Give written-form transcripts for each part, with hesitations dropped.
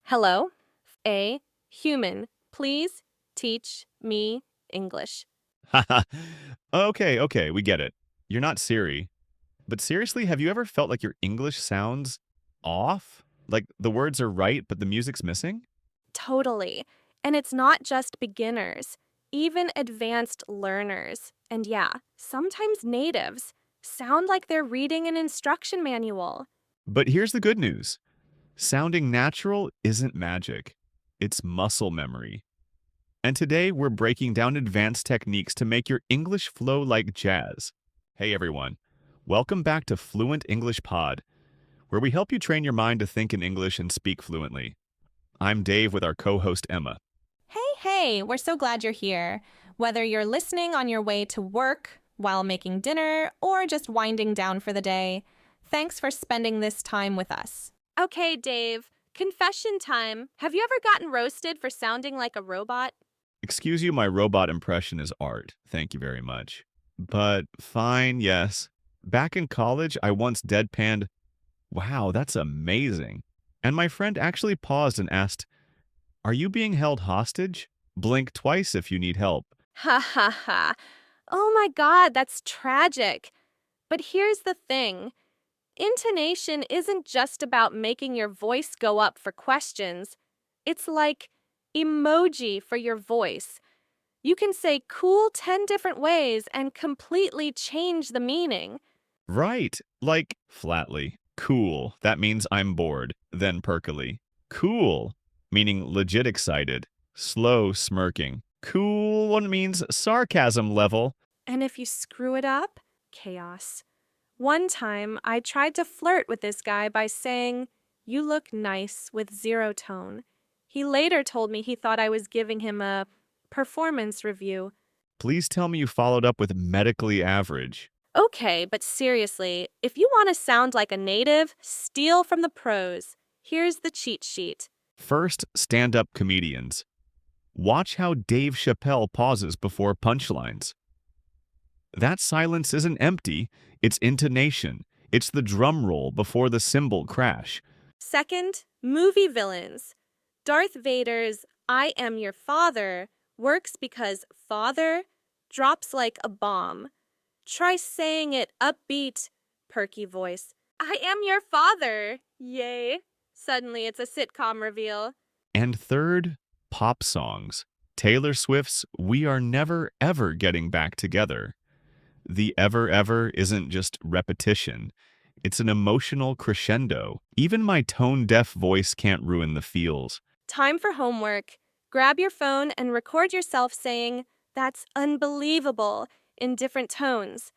Hello, a human. Please teach me English. Okay, we get it. You're not Siri. But seriously, have you ever felt like your English sounds off? Like the words are right, but the music's missing? Totally. And it's not just beginners, even advanced learners, and yeah, sometimes natives, sound like they're reading an instruction manual. But here's the good news. Sounding natural isn't magic. It's muscle memory. And today we're breaking down advanced techniques to make your English flow like jazz. Hey everyone, welcome back to Fluent English Pod, where we help you train your mind to think in English and speak fluently. I'm Dave with our co-host Emma. Hey, we're so glad you're here. Whether you're listening on your way to work, while making dinner, or just winding down for the day, thanks for spending this time with us. Okay, Dave, confession time. Have you ever gotten roasted for sounding like a robot? Excuse you, my robot impression is art. Thank you very much. But fine, yes. Back in college, I once deadpanned, "Wow, that's amazing." And my friend actually paused and asked, "Are you being held hostage? Blink twice if you need help." Ha ha ha. Oh my God, that's tragic. But here's the thing. Intonation isn't just about making your voice go up for questions. It's like emoji for your voice. You can say cool 10 different ways and completely change the meaning. Right, like flatly. Cool, that means I'm bored. Then perkily. Cool, meaning legit excited. Slow, smirking. Cool one means sarcasm level. And if you screw it up, chaos. One time, I tried to flirt with this guy by saying, "You look nice," with zero tone. He later told me he thought I was giving him a performance review. Please tell me you followed up with medically average. Okay, but seriously, if you want to sound like a native, steal from the pros. Here's the cheat sheet. First, stand-up comedians. Watch how Dave Chappelle pauses before punchlines. That silence isn't empty, it's intonation. It's the drum roll before the cymbal crash. Second, movie villains. Darth Vader's "I am your father" works because father drops like a bomb. Try saying it upbeat, perky voice. "I am your father." Yay. Suddenly it's a sitcom reveal. And third, pop songs. Taylor Swift's "We Are Never Ever Getting Back Together." The ever isn't just repetition. It's an emotional crescendo. Even my tone-deaf voice can't ruin the feels. Time for homework. Grab your phone and record yourself saying, "That's unbelievable," in different tones.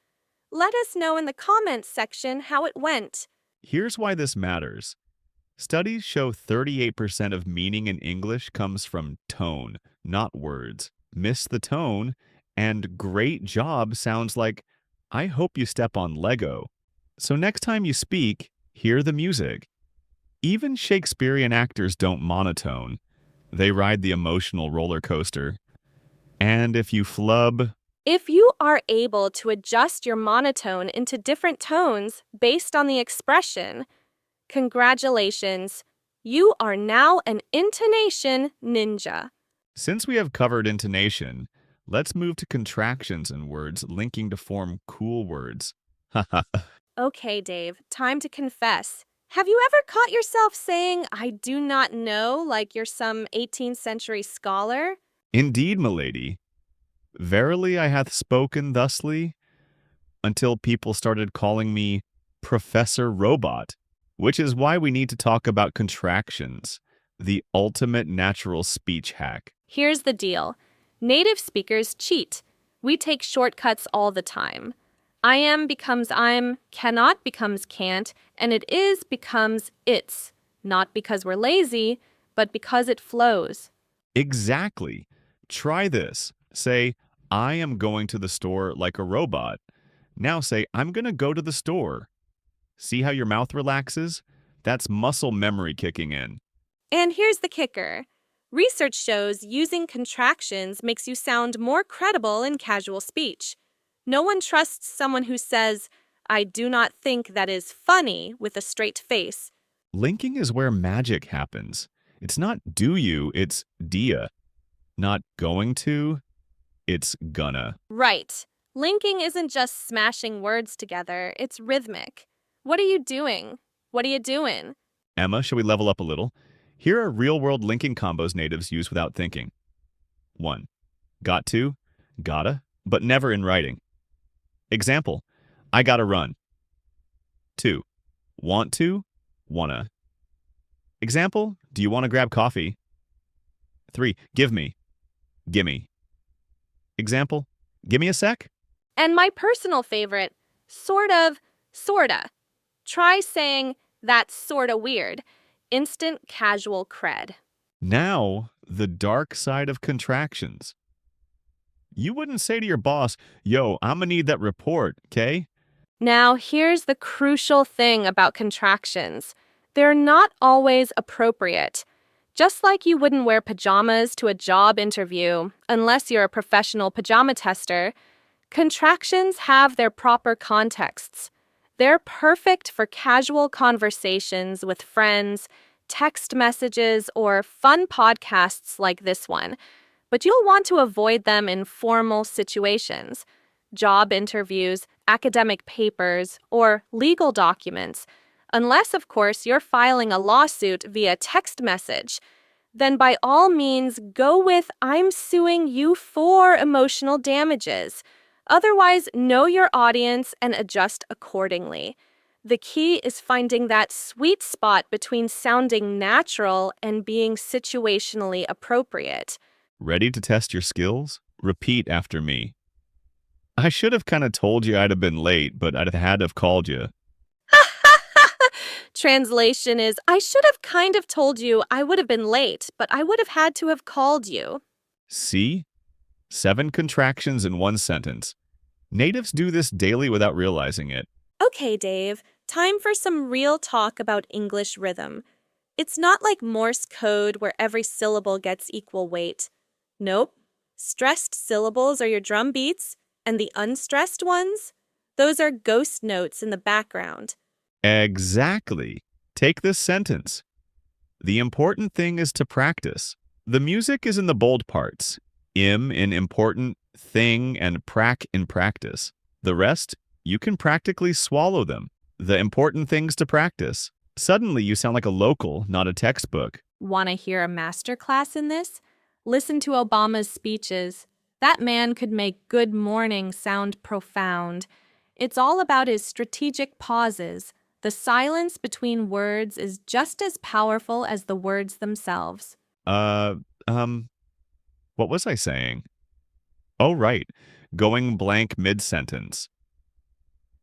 Let us know in the comments section how it went. Here's why this matters. Studies show 38% of meaning in English comes from tone, not words. Miss the tone, and "great job" sounds like "I hope you step on Lego." So next time you speak, hear the music. Even Shakespearean actors don't monotone. They ride the emotional roller coaster. And if you flub, If you are able to adjust your monotone into different tones based on the expression, congratulations, you are now an intonation ninja. since we have covered intonation, let's move to contractions in words linking to form cool words. Haha. Okay, Dave, time to confess. Have you ever caught yourself saying, "I do not know," like you're some 18th century scholar? Indeed, milady. Verily I hath spoken thusly, until people started calling me Professor Robot, which is why we need to talk about contractions, the ultimate natural speech hack. Here's the deal. Native speakers cheat. We take shortcuts all the time. I am becomes I'm, cannot becomes can't, and it is becomes it's. Not because we're lazy, but because it flows. Exactly. Try this. Say, "I am going to the store like a robot." Now say, "I'm going to go to the store." See how your mouth relaxes? That's muscle memory kicking in. And here's the kicker. Research shows using contractions makes you sound more credible in casual speech. No one trusts someone who says, "I do not think that is funny," with a straight face. Linking is where magic happens. It's not do you, it's dia. Not going to, it's gonna. Right. Linking isn't just smashing words together, it's rhythmic. What are you doing? What are you doing? Emma, shall we level up a little? Here are real-world linking combos natives use without thinking. 1. Got to, gotta, but never in writing. Example, I gotta run. 2. Want to, wanna. Example, do you want to grab coffee? 3. Give me, gimme. Example, give me a sec? And my personal favorite, sort of, sorta. Try saying, that's sorta weird. Instant casual cred. Now, the dark side of contractions. You wouldn't say to your boss, yo, I'm gonna need that report, okay? Now, here's the crucial thing about contractions. They're not always appropriate. Just like you wouldn't wear pajamas to a job interview unless you're a professional pajama tester, contractions have their proper contexts. They're perfect for casual conversations with friends, text messages, or fun podcasts like this one. But you'll want to avoid them in formal situations. Job interviews, academic papers, or legal documents, unless, of course, you're filing a lawsuit via text message. Then by all means, go with I'm suing you for emotional damages. Otherwise, know your audience and adjust accordingly. The key is finding that sweet spot between sounding natural and being situationally appropriate. Ready to test your skills? Repeat after me. I should have kind of told you I'd have been late, but I'd have had to have called you. Translation is, I should have kind of told you I would have been late, but I would have had to have called you. See? 7 contractions in one sentence. Natives do this daily without realizing it. Okay, Dave, time for some real talk about English rhythm. It's not like Morse code where every syllable gets equal weight. Nope. Stressed syllables are your drum beats, and the unstressed ones? Those are ghost notes in the background. Exactly. Take this sentence. The important thing is to practice. The music is in the bold parts. Im in important, thing, and prac in practice. The rest, you can practically swallow them. The important things to practice. Suddenly you sound like a local, not a textbook. Want to hear a masterclass in this? Listen to Obama's speeches. That man could make good morning sound profound. It's all about his strategic pauses. The silence between words is just as powerful as the words themselves. What was I saying? Oh, right. Going blank mid-sentence.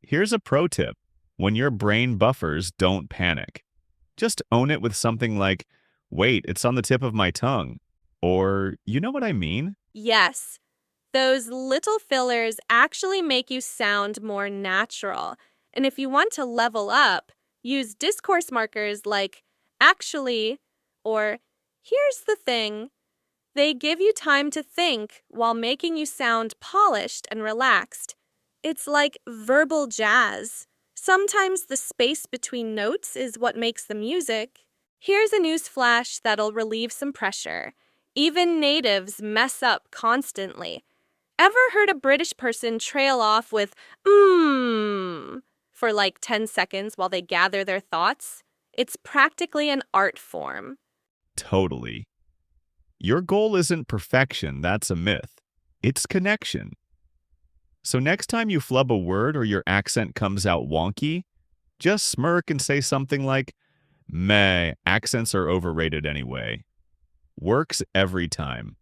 Here's a pro tip. When your brain buffers, don't panic. Just own it with something like, wait, it's on the tip of my tongue. Or, you know what I mean? Yes, those little fillers actually make you sound more natural. And if you want to level up, use discourse markers like actually or here's the thing. They give you time to think while making you sound polished and relaxed. It's like verbal jazz. Sometimes the space between notes is what makes the music. Here's a news flash that'll relieve some pressure. Even natives mess up constantly. Ever heard a British person trail off with for like 10 seconds while they gather their thoughts? It's practically an art form. Totally. Your goal isn't perfection, that's a myth. It's connection. So next time you flub a word or your accent comes out wonky, just smirk and say something like, meh, accents are overrated anyway. Works every time.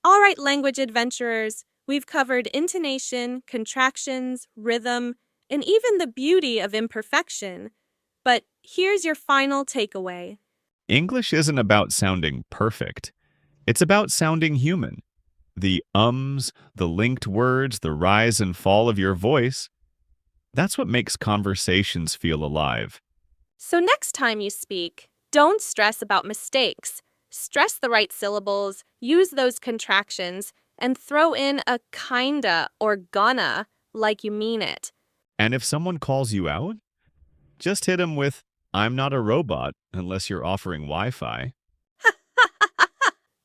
All right, language adventurers, we've covered intonation, contractions, rhythm, and even the beauty of imperfection. But here's your final takeaway. English isn't about sounding perfect. It's about sounding human. The ums, the linked words, the rise and fall of your voice, that's what makes conversations feel alive. So next time you speak, don't stress about mistakes. Stress the right syllables, use those contractions, and throw in a kinda or gonna like you mean it. And if someone calls you out, just hit them with, I'm not a robot unless you're offering Wi-Fi.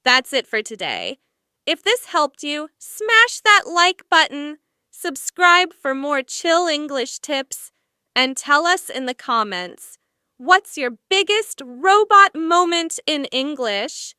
That's it for today. If this helped you, smash that like button, subscribe for more chill English tips, and tell us in the comments, what's your biggest robot moment in English?